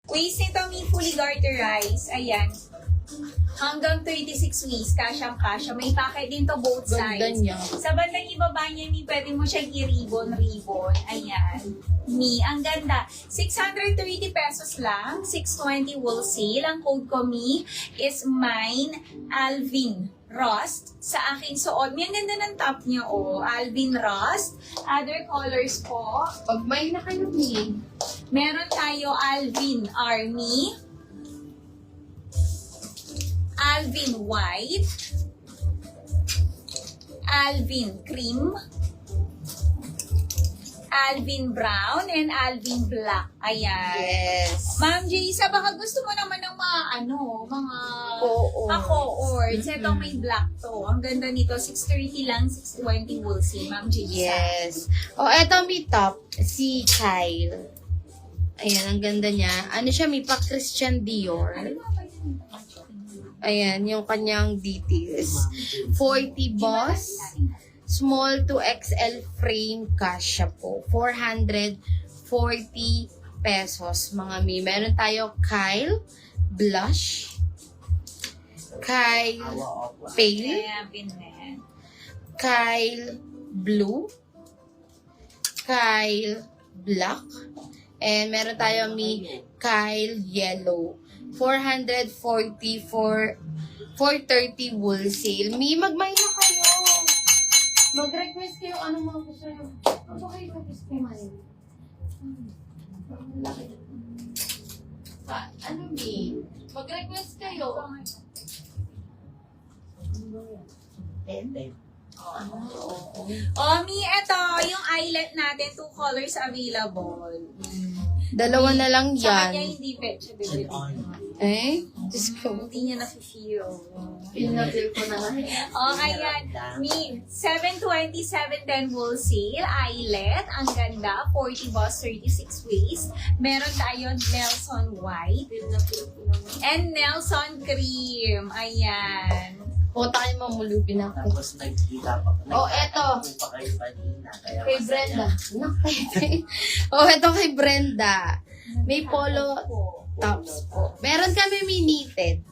Waist nito, may fully garterized. Ayan. Hanggang 36 waist, kasyang-kasya. May pocket din to both Ganda sides. niya. Sa bandang ibaba niya, pwede mo siyang i-ribbon. Ayan. Ang ganda. 630 pesos lang. 620 wholesale. Ang code ko, is mine, Alvin Rust. Sa akin suot. Ang ganda ng top niya, oh. Alvin Rust. Other colors po. Pag may na kayo ni, Meron tayo Alvin Army, Alvin White, Alvin Cream, Alvin Brown, and Alvin Black. Ayan. yes. Ma'am Jaysa, baka gusto mo naman ng mga co-ords. Ito may black to. Ang ganda nito, 630 lang, 620 wholesale. Ma'am Jaysa. Yes. O, eto may top. Si Kyle. Ayan, ang ganda niya. Ano siya, may pa Christian Dior. Ano ba yun? Ayan, yung kanyang details. 40 boss. Small to XL frame kasha po. 440 pesos, mga mi. Meron tayo Kyle Blush. Kyle Pale. Kaya pinren. Kyle Blue. Kyle Black. And meron tayo Kyle Yellow. 440 for 430 wholesale. Magmay na kayo. Mag-request kayo anong mga gusto nyo. Ano kayo mag-customize? Ano mag-request kayo. Ito, yung eyelet natin, 2 colors available. Dalawa na lang Sa kanya yan. hindi pet siya, bebe. Eh? Diyos ko. Hindi niya na-feel. Pinapil ko na nga. Ayan. 720, 710 wholesale, eyelet, ang ganda, 40 boss, 36 waist. Meron tayo Nelson White and Nelson Cream. Ayan. Punta kayo mamulupin ako. Tapos nagkita pa. Eto. Pa kayo kanina. Kaya Kay Brenda. Eto kay Brenda. May polo tops po. Meron kami knitted.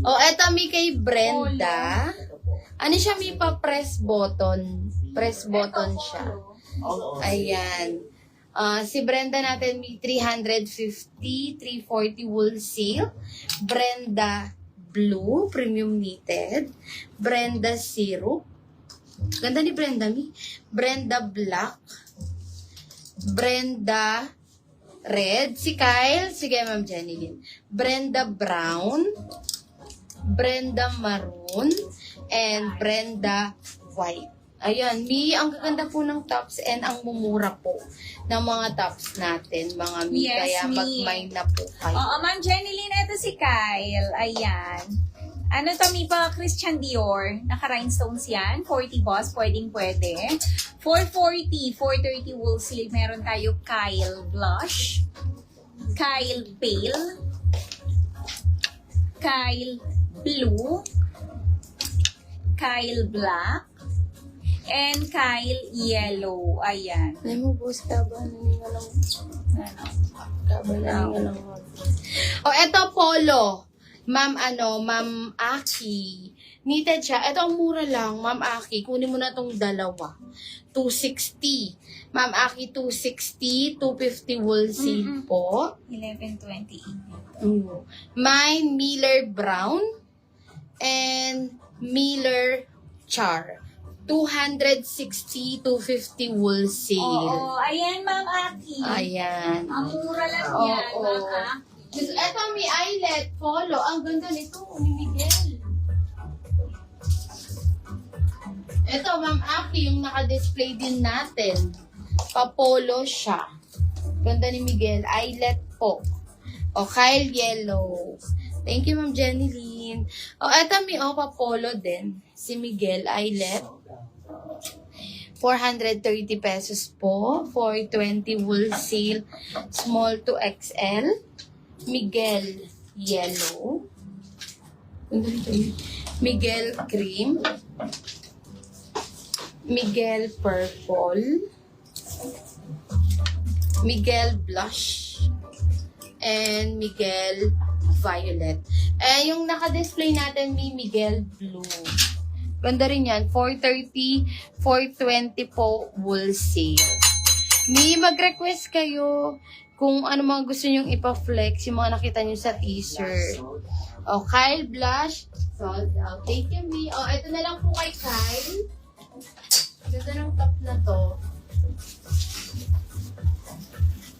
Eto may kay Brenda. Ano siya, may pa-press button. Press button siya. Ayan. Si Brenda natin may 350, 340 wholesale. Brenda Blue, premium knitted. Brenda Syrup. Ganda ni Brenda, Brenda Black. Brenda Red. Si Kyle. Sige, Ma'am Jenny. Brenda Brown. Brenda Maroon. And Brenda White. Ayan, ang gaganda po ng tops and ang mumura po ng mga tops natin, mga mi. Yes, Kaya mi. mag-mind na po kayo. Ma'am Jenny Lynn, ito si Kyle. Ayan. Ano to, may pa Christian Dior. Naka-rhinestones yan. 40 boss, pwede. 440, 430 wholesale. Meron tayo Kyle Blush. Kyle Pale. Kyle Blue. Kyle Black. And Kyle Yellow. Ayan. Alam mo, boss, kaba na nga lang. Kaba na nga lang. Eto, polo. Ma'am Aki. Knitted siya. Ito ang mura lang, Ma'am Aki. Kunin mo na tong dalawa. 260. Ma'am Aki, 260. 250 wholesale po. 1128. Mine, Miller Brown. And Miller Char. 260, 250 wholesale. Oo, ayan, Ma'am Aki. Ayan. Ang mura lang Oo, yan, oo. Ma'am Aki. Ito, may eyelet, polo. Ang ganda nito, ni Miguel. Ito, Ma'am Aki, yung naka-display din natin. Pa-polo siya. Ganda ni Miguel. Eyelet po. Kyle Yellow. Thank you, Ma'am Jenny Lynn. Ito, may pa-polo din. Si Miguel, eyelet. 430 pesos po. 420 wholesale. Small to XL. Miguel Yellow. Miguel Cream. Miguel Purple. Miguel Blush. and Miguel Violet. Eh, yung naka-display natin, may Miguel Blue. Ganda rin yan. 430, 420 po wholesale. May mag-request kayo kung ano mga gusto nyong ipa-flex, yung mga nakita nyo sa teaser. O, Kyle Blush, sold out. Thank you, Mi. O, ito na lang po kay Kyle. Ganda ng top na to.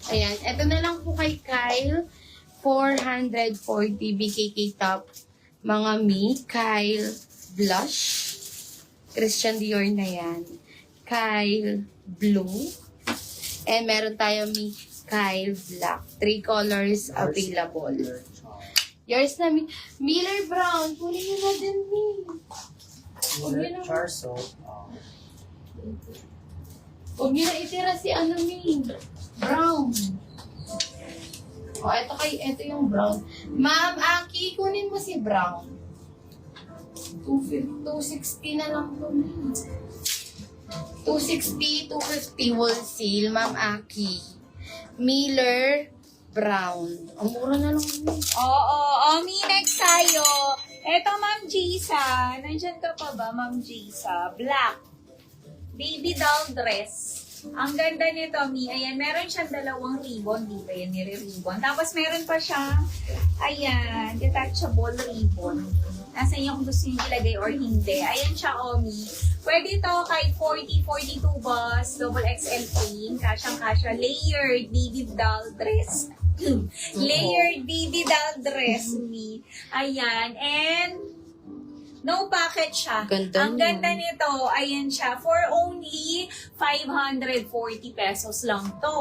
Ayan, ito na lang po kay Kyle. 440 BKK top. Mga Mi, Kyle Blush. Christian Dior na yan. Kyle Blue. And meron tayo Mi, Kyle Black. 3 colors available. Yours na Mi. Miller Brown. Kunin nyo na din Mi. Charso. Huwag nyo na itira si ano Mi. Brown. O, ito yung brown. Ma'am Aki, kunin mo si brown. 260 na lang po. 260, 250 wholesale, Ma'am Aki. Miller Brown. Ang mura na lang. Oo, Mi, next tayo. Eto, Ma'am Jisa. Nandyan ka pa ba, Ma'am Jisa? Black. Baby doll dress. Ang ganda nito, Mi. Ayan, meron siyang 2 ribbon. Di ba yan, nire-ribbon. Tapos meron pa siyang, ayan, detachable ribbon. Nasa inyo kung gusto nyo ilagay or hindi. Ayan siya, Mi. Pwede ito kahit 40, 42 bus, double XL frame, kasyang-kasya, layered baby doll dress. Layered baby doll dress, Mi. Ayan, and no packet siya. Ganda Ang ganda nito, ayan siya, for only 540 pesos lang to.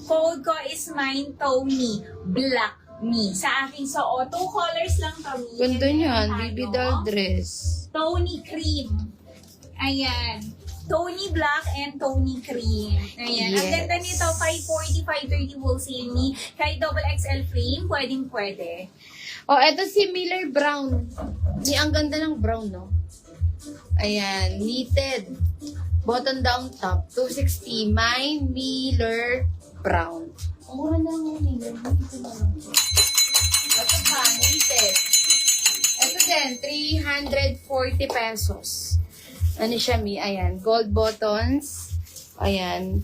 Code ko is mine, Tony, Black Me. Sa akin, so, 2 colors lang kami. Ganda niyan, baby doll dress. Tony Cream. Ayan. Tony Black and Tony Cream. Ayan. Ang Yes. ganda nito, 540, 530 wholesale me. Kahit double XL frame, pwede. O, eto si Miller Brown. Ang ganda ng brown, no? Ayan, knitted. Button down top, 260. Mine, Miller Brown. Ang mura na lang Miller. Ito na lang. Ito pa, knitted. Ito din, 340 pesos. Ano siya, Mi? Ayan, gold buttons. Ayan.